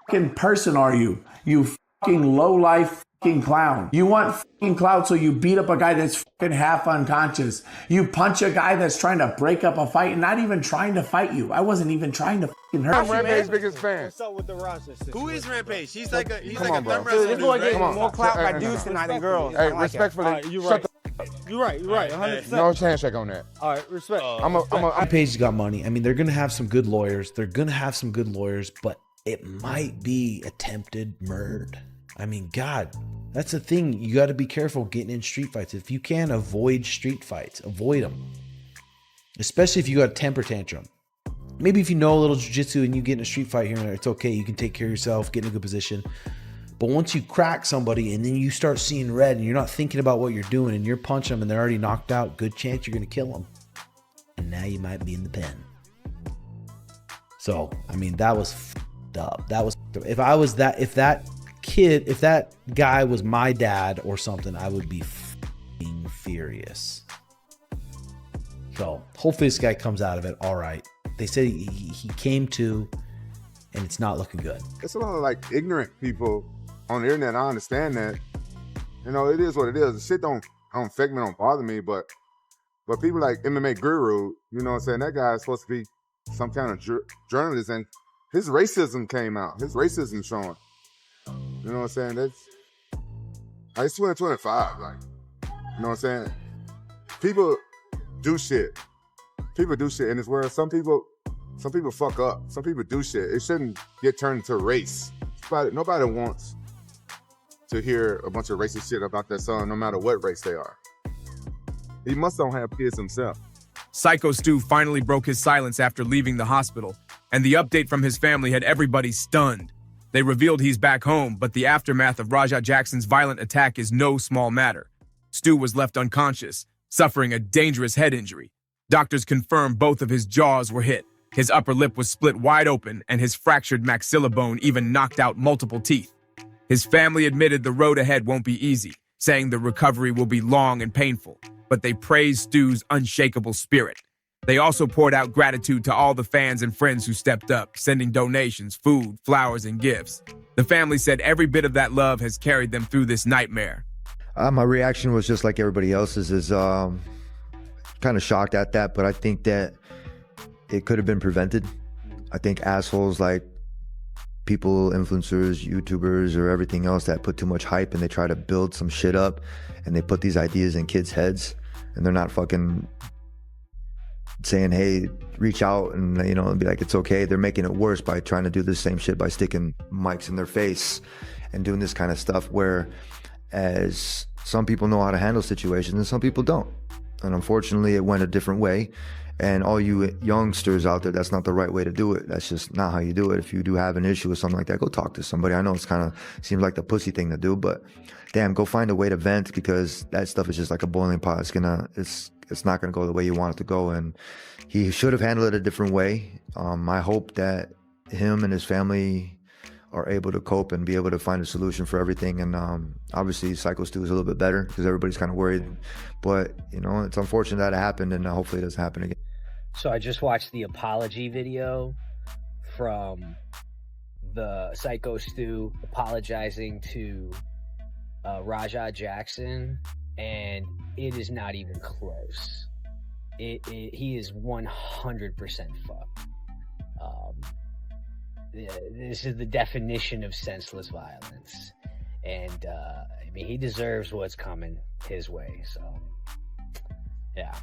fucking person are you? You fucking low-life fucking clown. You want fucking clout, so you beat up a guy that's fucking half unconscious. You punch a guy that's trying to break up a fight and not even trying to fight you. I wasn't even trying to fucking hurt you. I'm Rampage's biggest fan. What's up with the Raja situation? Who is Rampage? He's like a Come on, bro. Dude, this boy getting Come on. more clout by dudes tonight than girls. Hey, I like it. respectfully, All right, you're shut right. the You're right, 100%. no handshake on that. All right, respect. Rampage's got money. I mean, they're gonna have some good lawyers. But it might be attempted murder. I mean, God, that's the thing. You got to be careful getting in street fights. If you can avoid street fights, avoid them. Especially if you got a temper tantrum. Maybe if you know a little jiu-jitsu and you get in a street fight here and there, it's okay. You can take care of yourself, get in a good position. But once you crack somebody and then you start seeing red and you're not thinking about what you're doing and you're punching them and they're already knocked out, good chance you're going to kill them. And now you might be in the pen. So, I mean, that was f***ed up. That was, if that guy was my dad or something, I would be f***ing furious. So, hopefully this guy comes out of it all right. They said he came to, and it's not looking good. It's a lot of like ignorant people on the internet. I understand that. You know, it is what it is. The shit don't affect me, don't bother me, but people like MMA Guru, you know what I'm saying? That guy is supposed to be some kind of journalist, and his racism came out. His racism showing. You know what I'm saying? It's 2025. Like, you know what I'm saying? People do shit. People do shit in this world. Some people fuck up. Some people do shit. It shouldn't get turned into race. Nobody wants to hear a bunch of racist shit about their son, no matter what race they are. He must don't have kids himself. SykoStu finally broke his silence after leaving the hospital, and the update from his family had everybody stunned. They revealed he's back home, but the aftermath of Raja Jackson's violent attack is no small matter. Stu was left unconscious, suffering a dangerous head injury. Doctors confirmed both of his jaws were hit. His upper lip was split wide open, and his fractured maxilla bone even knocked out multiple teeth. His family admitted the road ahead won't be easy, saying the recovery will be long and painful, but they praised Stu's unshakable spirit. They also poured out gratitude to all the fans and friends who stepped up, sending donations, food, flowers, and gifts. The family said every bit of that love has carried them through this nightmare. My reaction was just like everybody else's, is kind of shocked at that, but I think that it could have been prevented. I think assholes like people, influencers, YouTubers, or everything else that put too much hype and they try to build some shit up and they put these ideas in kids' heads and they're not fucking saying, hey, reach out and, you know, and be like, it's okay. They're making it worse by trying to do the same shit by sticking mics in their face and doing this kind of stuff, where as some people know how to handle situations and some people don't. And unfortunately, it went a different way. And all you youngsters out there, that's not the right way to do it. That's just not how you do it. If you do have an issue with something like that, go talk to somebody. I know it's kind of seems like the pussy thing to do, but damn, go find a way to vent, because that stuff is just like a boiling pot. It's not gonna go the way you want it to go. And he should have handled it a different way. I hope that him and his family are able to cope and be able to find a solution for everything. And obviously SykoStu is a little bit better because everybody's kind of worried, but you know, it's unfortunate that it happened, and hopefully it doesn't happen again. So I just watched the apology video from the SykoStu apologizing to Raja Jackson, and it is not even close. He is 100% fucked. This is the definition of senseless violence, and I mean, he deserves what's coming his way. So, yeah.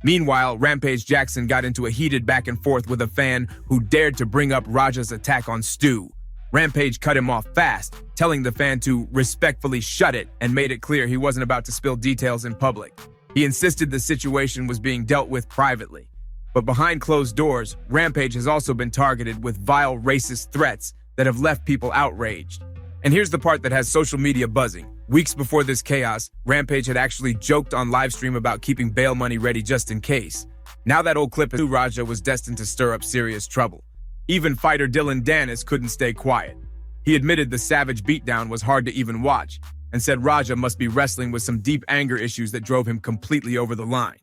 Meanwhile, Rampage Jackson got into a heated back and forth with a fan who dared to bring up Raja's attack on Stu. Rampage cut him off fast, telling the fan to respectfully shut it, and made it clear he wasn't about to spill details in public. He insisted the situation was being dealt with privately. But behind closed doors, Rampage has also been targeted with vile racist threats that have left people outraged. And here's the part that has social media buzzing. Weeks before this chaos, Rampage had actually joked on livestream about keeping bail money ready just in case. Now that old clip of Raja was destined to stir up serious trouble. Even fighter Dylan Dennis couldn't stay quiet. He admitted the savage beatdown was hard to even watch, and said Raja must be wrestling with some deep anger issues that drove him completely over the line.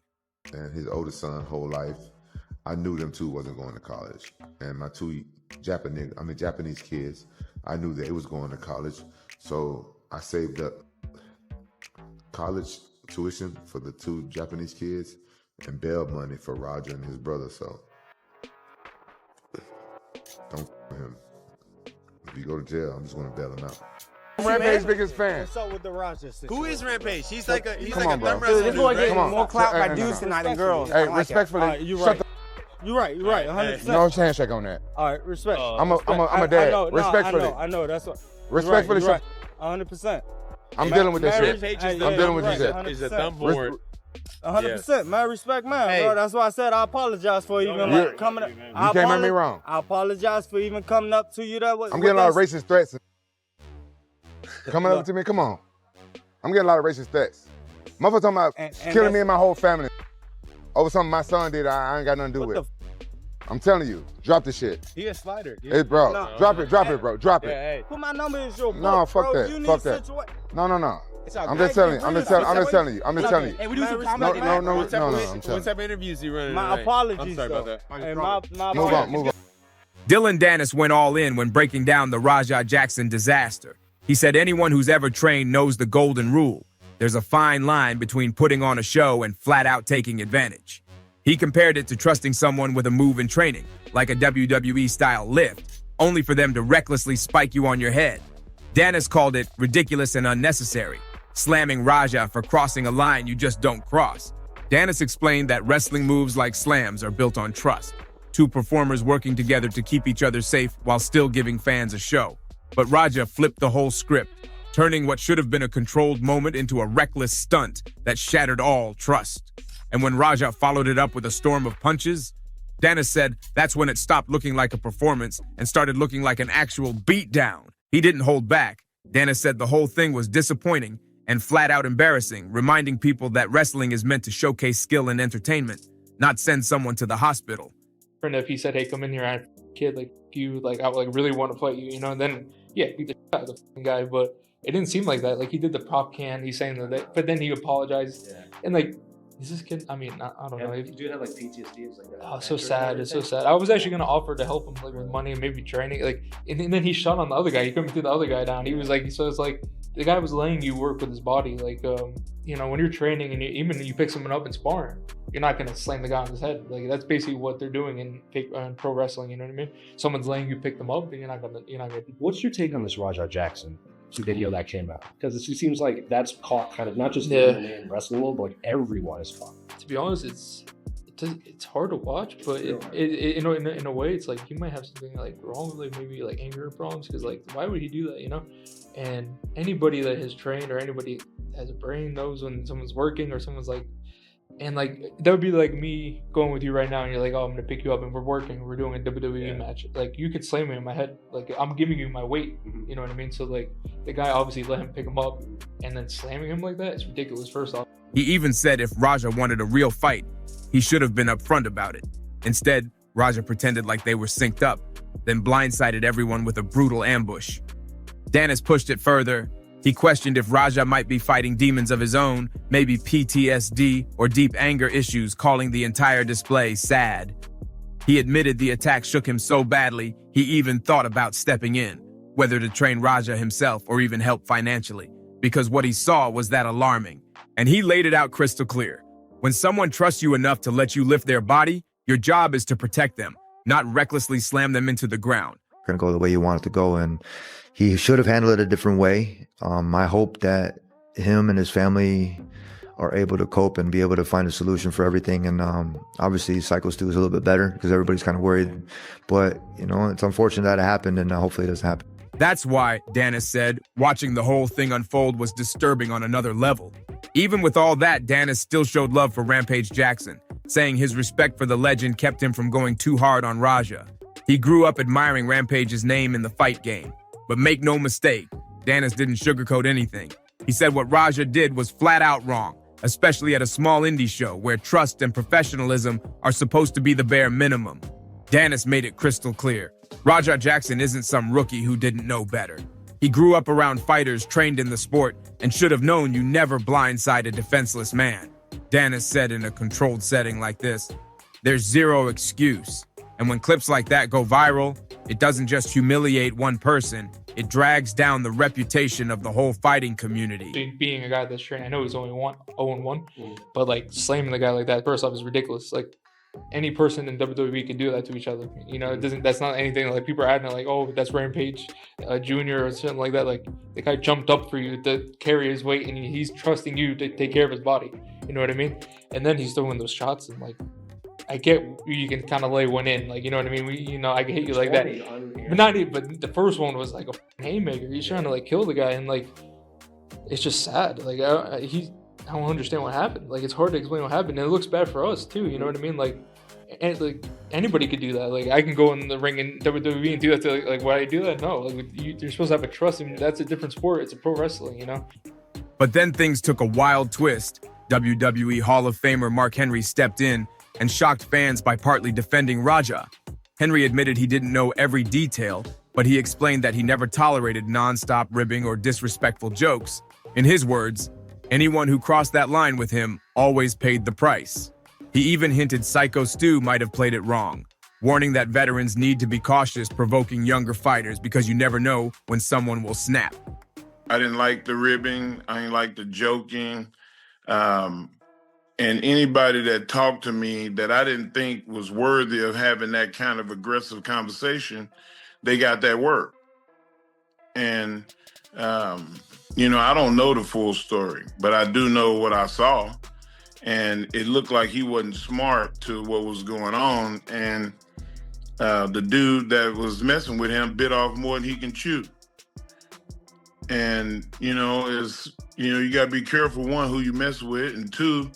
And his oldest son, whole life, I knew them two wasn't going to college. And my two Japanese kids. I knew they was going to college, so I saved up college tuition for the 2 Japanese kids and bail money for Raja and his brother. So don't f him. If you go to jail, I'm just gonna bail him out. Rampage's biggest fan. What's up with the Raja situation? Who is Rampage? He's like a Come on, bro. thumb wrestler. This boy dude, getting right? Come on. more clout by No. dudes tonight than girls. Hey, I like it. respectfully, All right, you're shut right. the You're right. You're right. 100%. no handshake on that. All right, respect. I'm a dad. I know, Respectfully. I know. That's what. Respectfully, You're right. 100%. I'm dealing with this shit. Rampage Hey, is yeah, I'm dealing with you're this right, shit. Is a 100%. thumb board. 100%. Man, respect, man, Hey. bro. That's why I said I apologize for even You- like coming up. You came at me wrong. I apologize for even coming up to you that way. I'm getting a lot of racist threats. Coming up to me, come on. I'm getting a lot of racist threats. Motherfucker talking about And killing me and my whole family over something my son did. I ain't got nothing to do What with. the I'm telling you, drop the shit. He a slider. Hey, bro, No. drop it, bro, drop it. hey. Put my number in your book, No, fuck bro. that, You need fuck that. situation- No. It's all I'm good. just telling you. I'm just telling you. I'm just telling you. Hey, we do some Man, comedy. no, no, What type no, of- no, I'm What telling type of interviews you running? My tonight? apologies, I'm sorry though. about that. Hey, my Move on, move on. Dylan Dennis went all in when breaking down the Raja Jackson disaster. He said anyone who's ever trained knows the golden rule. There's a fine line between putting on a show and flat out taking advantage. He compared it to trusting someone with a move in training, like a WWE-style lift, only for them to recklessly spike you on your head. Dennis called it ridiculous and unnecessary, slamming Raja for crossing a line you just don't cross. Dennis explained that wrestling moves like slams are built on trust, 2 performers working together to keep each other safe while still giving fans a show. But Raja flipped the whole script, turning what should have been a controlled moment into a reckless stunt that shattered all trust. And when Raja followed it up with a storm of punches, Dennis said that's when it stopped looking like a performance and started looking like an actual beatdown. He didn't hold back. Dennis said the whole thing was disappointing and flat out embarrassing, reminding people that wrestling is meant to showcase skill and entertainment, not send someone to the hospital. And if he said, "Hey, come in here, I have a kid like you, like I would like really want to fight you," and then beat the shit out of the fucking guy, but it didn't seem like that. Like he did the prop can, he's saying that, but then he apologized, and like, is this kid? I mean, I don't know. You do have like PTSD. It's like Oh, it's so sad. It's so sad. I was actually gonna offer to help him like with money and maybe training. Like, and then he shot on the other guy. He couldn't threw the other guy down. He was like, so it's like the guy was letting you work with his body. Like, when you're training and even when you pick someone up and sparring, you're not gonna slam the guy on his head. Like that's basically what they're doing in pro wrestling. You know what I mean? Someone's letting you pick them up, then you're not gonna. What's your take on this Raja Jackson video that came out? Because it seems like that's caught kind of not just the MMA and wrestling world, but like everyone is caught. To be honest, it's hard to watch, but in a way, it's like he might have something like wrong, like maybe like anger problems. Because like, why would he do that? And anybody that has trained or anybody that has a brain knows when someone's working or someone's like, and like that would be like me going with you right now, and you're like, oh, I'm gonna pick you up and we're working, we're doing a WWE match. Like you could slam me in my head, like I'm giving you my weight. You know what I mean? So like the guy obviously let him pick him up, and then slamming him like that is ridiculous. First off. He even said if Raja wanted a real fight, he should have been upfront about it. Instead, Raja pretended like they were synced up, then blindsided everyone with a brutal ambush. Dennis pushed it further. He questioned if Raja might be fighting demons of his own, maybe PTSD or deep anger issues, calling the entire display sad. He admitted the attack shook him so badly, he even thought about stepping in, whether to train Raja himself or even help financially, because what he saw was that alarming. And he laid it out crystal clear. When someone trusts you enough to let you lift their body, your job is to protect them, not recklessly slam them into the ground. Going to go the way you want it to go, and he should have handled it a different way. I hope that him and his family are able to cope and be able to find a solution for everything. And obviously, SykoStu is a little bit better because everybody's kind of worried. But, it's unfortunate that it happened, and hopefully it doesn't happen. That's why, Dennis said, watching the whole thing unfold was disturbing on another level. Even with all that, Dennis still showed love for Rampage Jackson, saying his respect for the legend kept him from going too hard on Raja. He grew up admiring Rampage's name in the fight game. But make no mistake, Dennis didn't sugarcoat anything. He said what Raja did was flat out wrong, especially at a small indie show where trust and professionalism are supposed to be the bare minimum. Dennis made it crystal clear. Raja Jackson isn't some rookie who didn't know better. He grew up around fighters trained in the sport and should have known you never blindside a defenseless man. Dennis said in a controlled setting like this, there's zero excuse. And when clips like that go viral, It doesn't just humiliate one person, it drags down the reputation of the whole fighting community. Being a guy that's trained, I know he's only 0-1, but like slamming the guy like that, first off, is ridiculous. Like any person in WWE can do that to each other. You know, it doesn't. That's not anything like people are adding like, oh, that's Rampage Jr. or something like that. Like the guy jumped up for you to carry his weight, and he's trusting you to take care of his body. You know what I mean? And then he's throwing those shots, and like, I get you can kind of lay one in, like, you know what I mean? I can hit you like that, but not even. But the first one was like a haymaker. He's trying to like kill the guy, and like, it's just sad. Like I don't understand what happened. Like, it's hard to explain what happened, and it looks bad for us too. You know what I mean? Like anybody could do that. Like, I can go in the ring in WWE and do that. To, like, why do I do that? No, like you're supposed to have a trust. I mean, that's a different sport. It's a pro wrestling, you know. But then things took a wild twist. WWE Hall of Famer Mark Henry stepped in and shocked fans by partly defending Raja. Henry admitted he didn't know every detail, but he explained that he never tolerated non-stop ribbing or disrespectful jokes. In his words, anyone who crossed that line with him always paid the price. He even hinted SykoStu might have played it wrong, warning that veterans need to be cautious provoking younger fighters because you never know when someone will snap. I didn't like the ribbing. I didn't like the joking. And anybody that talked to me that I didn't think was worthy of having that kind of aggressive conversation, they got that word. And, I don't know the full story, but I do know what I saw. And it looked like he wasn't smart to what was going on. And the dude that was messing with him bit off more than he can chew. And, you got to be careful, one, who you mess with, and two,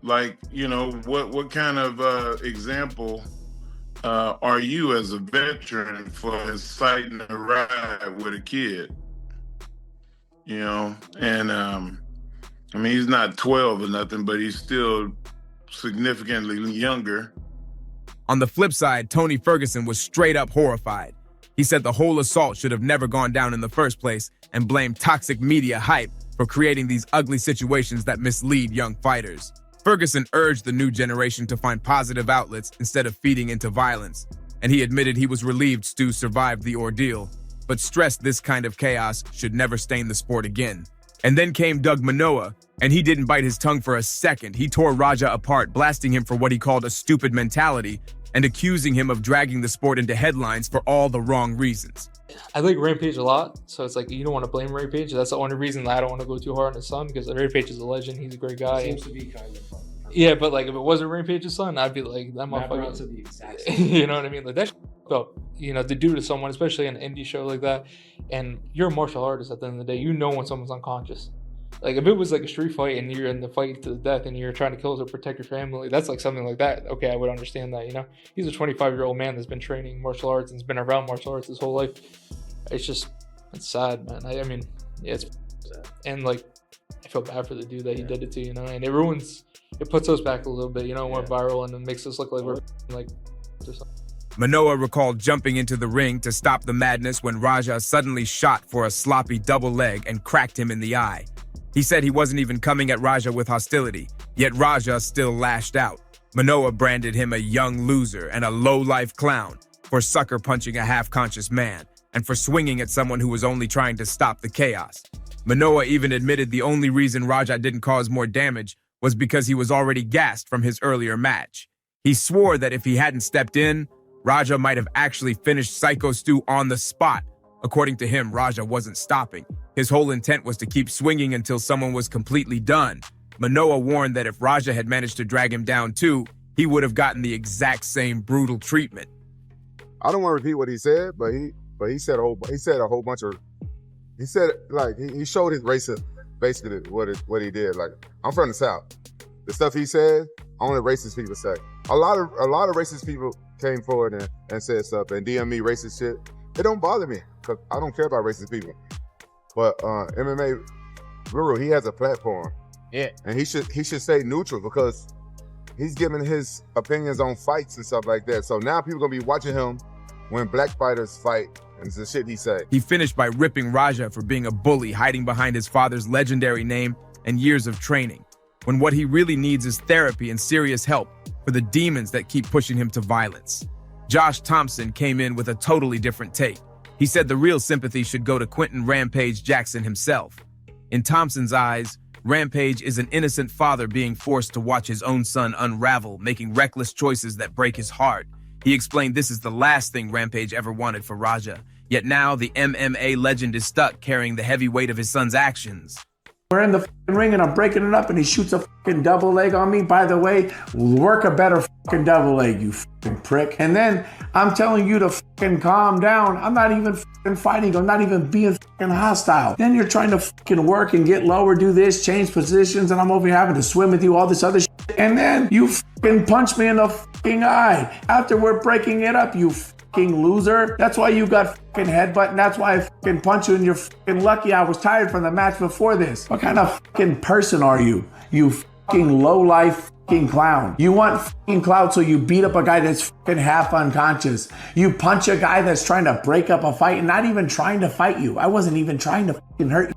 like, what kind of example are you as a veteran for inciting a ride with a kid? And he's not 12 or nothing, but he's still significantly younger. On the flip side, Tony Ferguson was straight up horrified. He said the whole assault should have never gone down in the first place and blamed toxic media hype for creating these ugly situations that mislead young fighters. Ferguson urged the new generation to find positive outlets instead of feeding into violence, and he admitted he was relieved Stu survived the ordeal, but stressed this kind of chaos should never stain the sport again. And then came Doug Manoa, and he didn't bite his tongue for a second. He tore Raja apart, blasting him for what he called a stupid mentality and accusing him of dragging the sport into headlines for all the wrong reasons. I like Rampage a lot, so it's like you don't want to blame Rampage. That's the only reason that I don't want to go too hard on his son, because Rampage is a legend. He's a great guy. Seems to be kind of fun. Yeah, but like if it wasn't Rampage's son, I'd be like, that motherfucker. The exact same. You know what I mean? Like that's up. To do to someone, especially an indie show like that, and you're a martial artist at the end of the day, you know when someone's unconscious. Like if it was like a street fight and you're in the fight to the death and you're trying to kill to protect your family, that's like something like that. Okay, I would understand that, He's a 25-year-old man that's been training martial arts and has been around martial arts his whole life. It's sad, man. I mean, yeah, it's sad. And like, I feel bad for the dude that he did it to, and it puts us back a little bit, went viral and it makes us look like we're like or something. Manoa recalled jumping into the ring to stop the madness when Raja suddenly shot for a sloppy double leg and cracked him in the eye. He said he wasn't even coming at Raja with hostility, yet Raja still lashed out. Manoa branded him a young loser and a low-life clown for sucker punching a half-conscious man and for swinging at someone who was only trying to stop the chaos. Manoa even admitted the only reason Raja didn't cause more damage was because he was already gassed from his earlier match. He swore that if he hadn't stepped in, Raja might have actually finished SykoStu on the spot. According to him, Raja wasn't stopping. His whole intent was to keep swinging until someone was completely done. Manoa warned that if Raja had managed to drag him down too, he would have gotten the exact same brutal treatment. I don't want to repeat what he said, but he said a whole bunch of. He said like he showed his racist, basically what he did. Like, I'm from the South. The stuff he said, only racist people say. A lot of racist people came forward and said stuff and DM me racist shit. It don't bother me because I don't care about racist people. But MMA Guru, he has a platform. Yeah. And he should stay neutral because he's giving his opinions on fights and stuff like that. So now people gonna be watching him when black fighters fight and the shit he say. He finished by ripping Raja for being a bully, hiding behind his father's legendary name and years of training, when what he really needs is therapy and serious help for the demons that keep pushing him to violence. Josh Thompson came in with a totally different take. He said the real sympathy should go to Quentin Rampage Jackson himself. In Thompson's eyes, Rampage is an innocent father being forced to watch his own son unravel, making reckless choices that break his heart. He explained this is the last thing Rampage ever wanted for Raja. Yet now the MMA legend is stuck carrying the heavy weight of his son's actions. We're in the ring and I'm breaking it up and he shoots a double leg on me. By the way, work a better double leg, you prick. And then I'm telling you to calm down. I'm not even fighting. I'm not even being hostile. Then you're trying to work and get lower, do this, change positions, and I'm over here having to swim with you, all this other shit. And then you punch me in the eye. After we're breaking it up, you loser. That's why you got headbutt, and that's why I punch you, and you're lucky I was tired from the match before this. What kind of person are you? You low-life clown. You want clout, so you beat up a guy that's half unconscious. You punch a guy that's trying to break up a fight and not even trying to fight you. I wasn't even trying to hurt you.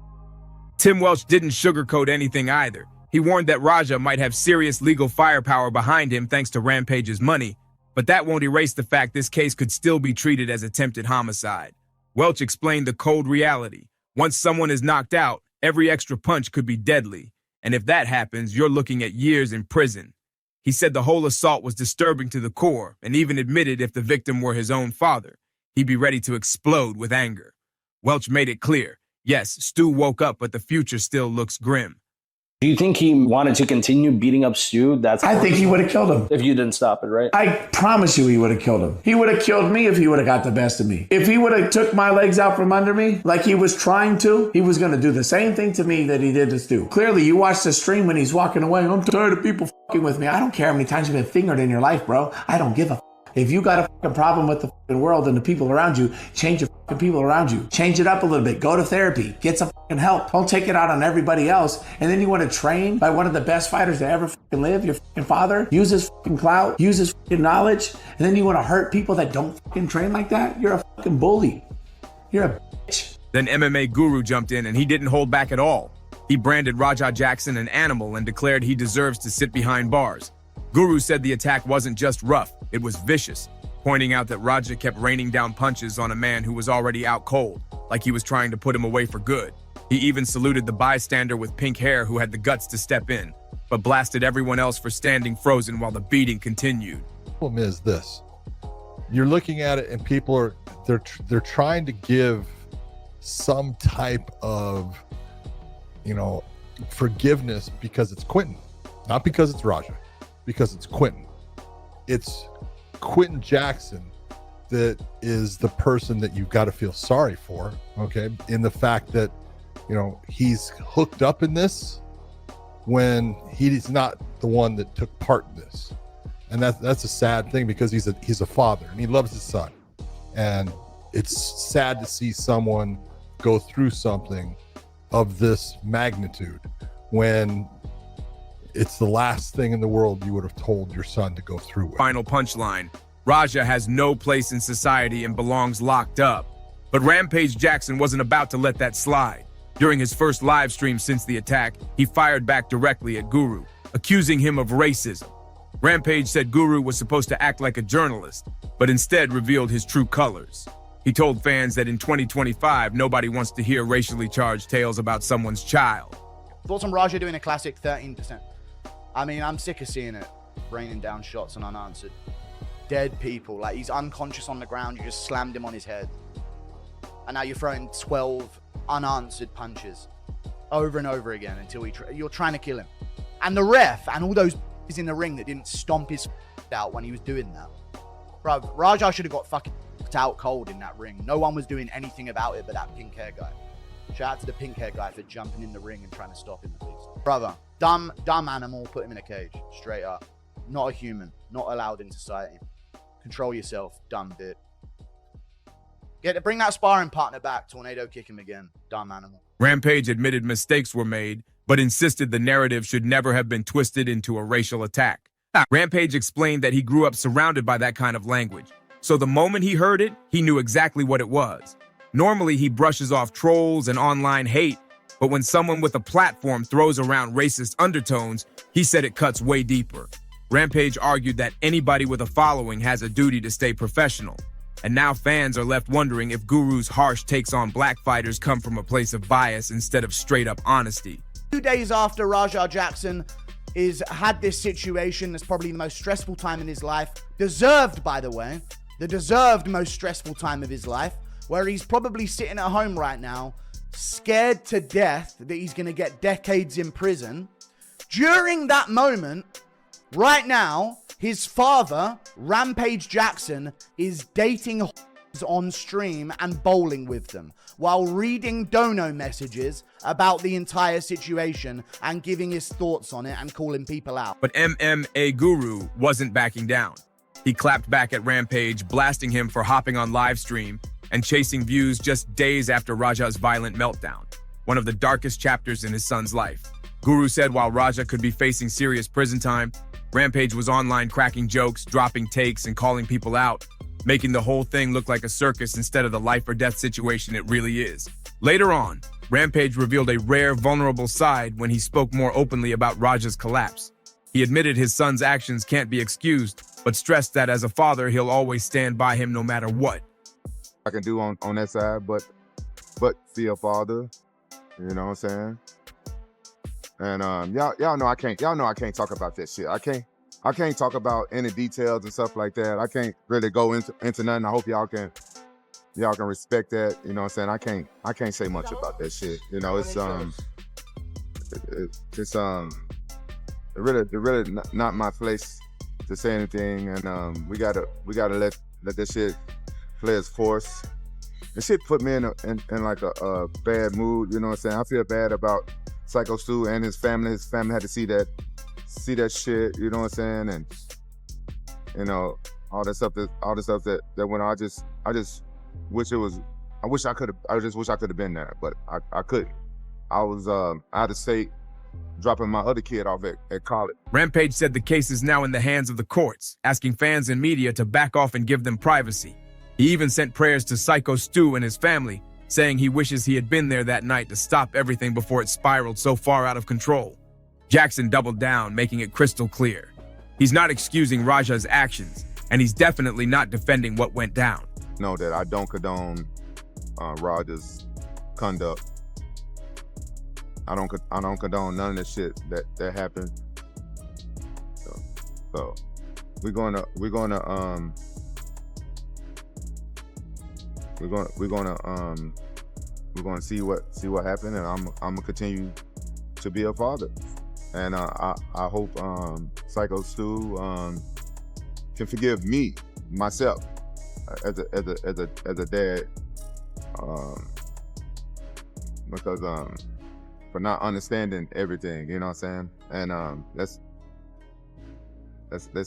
Tim Welch didn't sugarcoat anything either. He warned that Raja might have serious legal firepower behind him thanks to Rampage's money, but that won't erase the fact this case could still be treated as attempted homicide. Welch explained the cold reality. Once someone is knocked out, every extra punch could be deadly. And if that happens, you're looking at years in prison. He said the whole assault was disturbing to the core and even admitted if the victim were his own father, he'd be ready to explode with anger. Welch made it clear. Yes, Stu woke up, but the future still looks grim. Do you think he wanted to continue beating up Stu? I think he would have killed him. If you didn't stop it, right? I promise you he would have killed him. He would have killed me if he would have got the best of me. If he would have took my legs out from under me like he was trying to, he was going to do the same thing to me that he did to Stu. Clearly, you watched the stream when he's walking away. I'm tired of people fucking with me. I don't care how many times you've been fingered in your life, bro. I don't give a If you got a problem with the world and the people around you, change the people around you. Change it up a little bit. Go to therapy. Get some help. Don't take it out on everybody else. And then you want to train by one of the best fighters to ever live, your father. Use his clout. Use his knowledge. And then you want to hurt people that don't train like that? You're a bully. You're a bitch. Then MMA Guru jumped in and he didn't hold back at all. He branded Raja Jackson an animal and declared he deserves to sit behind bars. Guru said the attack wasn't just rough, it was vicious, pointing out that Raja kept raining down punches on a man who was already out cold, like he was trying to put him away for good. He even saluted the bystander with pink hair who had the guts to step in, but blasted everyone else for standing frozen while the beating continued. The problem is this. You're looking at it and people are, they're trying to give some type of, forgiveness because it's Quentin, not because it's Raja. Because it's Quentin. It's Quentin Jackson that is the person that you've got to feel sorry for, okay? In the fact that, he's hooked up in this when he's not the one that took part in this. And that's a sad thing because he's a father and he loves his son. And it's sad to see someone go through something of this magnitude when it's the last thing in the world you would have told your son to go through with. Final punchline. Raja has no place in society and belongs locked up. But Rampage Jackson wasn't about to let that slide. During his first live stream since the attack, he fired back directly at Guru, accusing him of racism. Rampage said Guru was supposed to act like a journalist, but instead revealed his true colors. He told fans that in 2025, nobody wants to hear racially charged tales about someone's child. Thoughts on Raja doing a classic 13%? I mean, I'm sick of seeing it, raining down shots and unanswered. Dead people, like he's unconscious on the ground, you just slammed him on his head. And now you're throwing 12 unanswered punches over and over again until you're trying to kill him. And the ref and all those in the ring that didn't stomp his out when he was doing that. Bro, Raja should have got fucking out cold in that ring. No one was doing anything about it but that pink hair guy. Shout out to the pink hair guy for jumping in the ring and trying to stop him at least. Brother, dumb animal, put him in a cage, straight up. Not a human, not allowed in society. Control yourself, dumb bit. Bring that sparring partner back, tornado kick him again, dumb animal. Rampage admitted mistakes were made, but insisted the narrative should never have been twisted into a racial attack. Rampage explained that he grew up surrounded by that kind of language, so the moment he heard it, he knew exactly what it was. Normally, he brushes off trolls and online hate, but when someone with a platform throws around racist undertones, he said it cuts way deeper. Rampage argued that anybody with a following has a duty to stay professional. And now fans are left wondering if Guru's harsh takes on black fighters come from a place of bias instead of straight-up honesty. 2 days after Raja Jackson had this situation, that's probably the most stressful time in his life, deserved, by the way, the deserved most stressful time of his life, where he's probably sitting at home right now, scared to death that he's going to get decades in prison. During that moment, right now, his father, Rampage Jackson, is dating on stream and bowling with them while reading dono messages about the entire situation and giving his thoughts on it and calling people out. But MMA Guru wasn't backing down. He clapped back at Rampage, blasting him for hopping on live stream and chasing views just days after Raja's violent meltdown, one of the darkest chapters in his son's life. Guru said while Raja could be facing serious prison time, Rampage was online cracking jokes, dropping takes, and calling people out, making the whole thing look like a circus instead of the life or death situation it really is. Later on, Rampage revealed a rare, vulnerable side when he spoke more openly about Raja's collapse. He admitted his son's actions can't be excused, but stressed that as a father, he'll always stand by him no matter what. I can do on that side, but be a father, you know what I'm saying? And y'all know I can't talk about that shit. I can't talk about any details and stuff like that. I can't really go into nothing. I hope y'all can respect that. You know what I'm saying? I can't say much about that shit. You know, it's really not my place to say anything. And we gotta let this shit play its course. This shit put me in like a bad mood. You know what I'm saying? I feel bad about SykoStu and his family. His family had to see that shit, you know what I'm saying? And you know, all the stuff that went on. I just wish I could have been there, but I couldn't. I was out of state dropping my other kid off at college. Rampage said the case is now in the hands of the courts, asking fans and media to back off and give them privacy. He even sent prayers to SykoStu and his family, saying he wishes he had been there that night to stop everything before it spiraled so far out of control. Jackson doubled down, making it crystal clear. He's not excusing Raja's actions, and he's definitely not defending what went down. Know that I don't condone Raja's conduct. I don't condone none of the shit that happened. So we're gonna see what happened, and I'm gonna continue to be a father, and I hope SykoStu can forgive me myself as a dad, because for not understanding everything, you know what I'm saying? And let's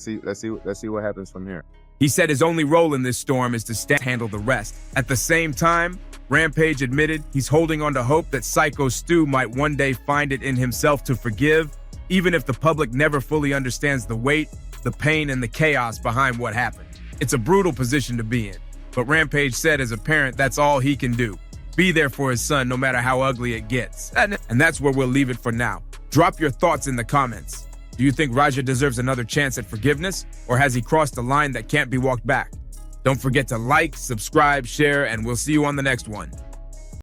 see what happens from here. He said his only role in this storm is to handle the rest. At the same time, Rampage admitted he's holding on to hope that SykoStu might one day find it in himself to forgive, even if the public never fully understands the weight, the pain, and the chaos behind what happened. It's a brutal position to be in, but Rampage said as a parent that's all he can do. Be there for his son no matter how ugly it gets. And that's where we'll leave it for now. Drop your thoughts in the comments. Do you think Raja deserves another chance at forgiveness, or has he crossed a line that can't be walked back? Don't forget to like, subscribe, share, and we'll see you on the next one.